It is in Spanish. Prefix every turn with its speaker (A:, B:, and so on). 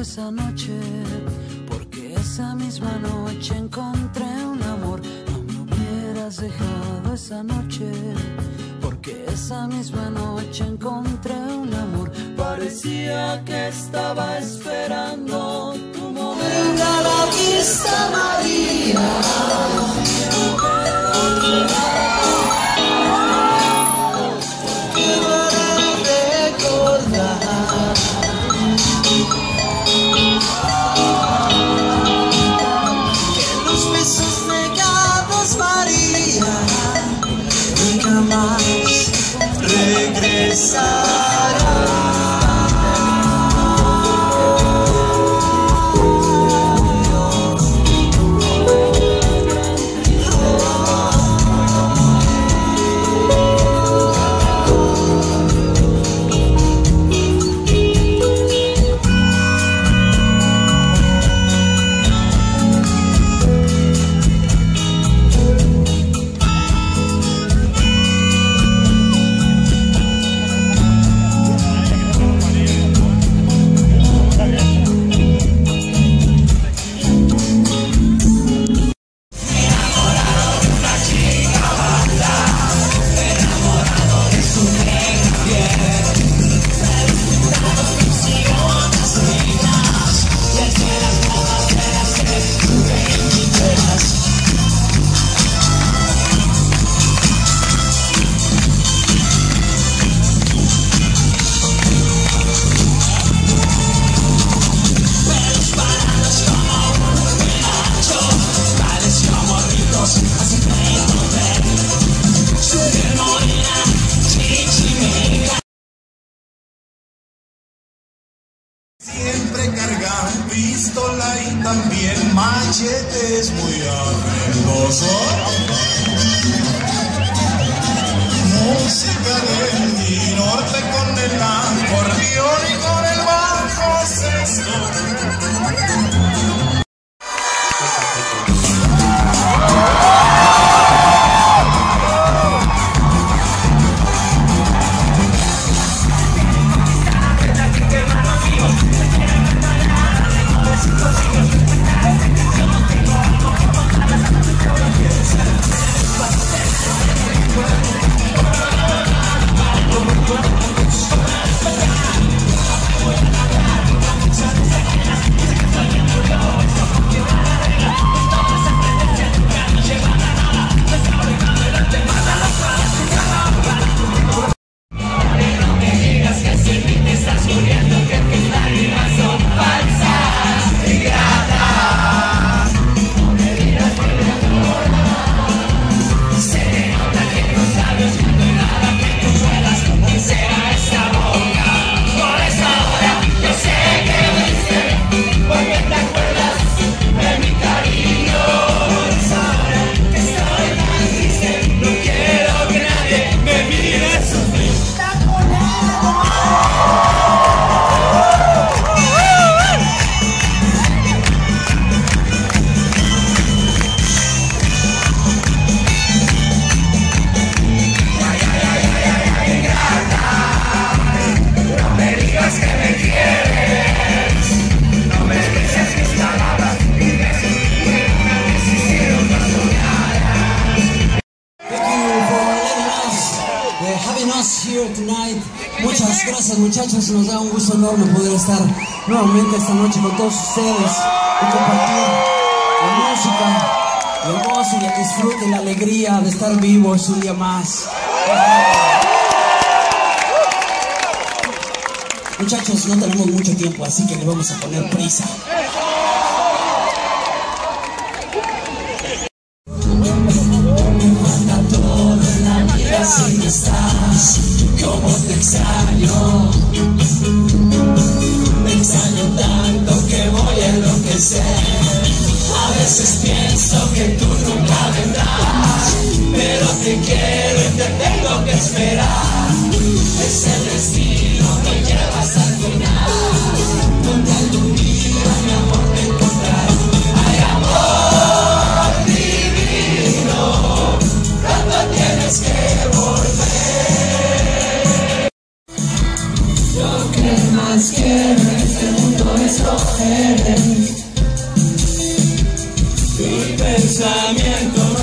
A: Esa noche, porque esa misma noche encontré un amor. No me hubieras dejado esa noche, porque esa misma noche encontré un amor. Parecía que estaba esperando tu momento. Venga la fiesta, María.
B: Siempre cargan pistola y también machetes muy arrendosos. Música del mi norte con el acordeón y con el bajo sexto.
A: Here tonight. Muchas gracias, muchachos, nos da un gusto enorme poder estar nuevamente esta noche con todos ustedes y compartir la música, el gozo y el disfrute y la alegría de estar vivos un día más. Muchachos, no tenemos mucho tiempo, así que le vamos a poner prisa. Si no estás, cómo te extraño. Me extraño tanto que voy a enloquecer. A veces pienso que tú nunca vendrás, pero te quiero y te tengo que esperar. Es el destino que lleva hasta el final. quiero en este mundo escoger.
C: Mi pensamiento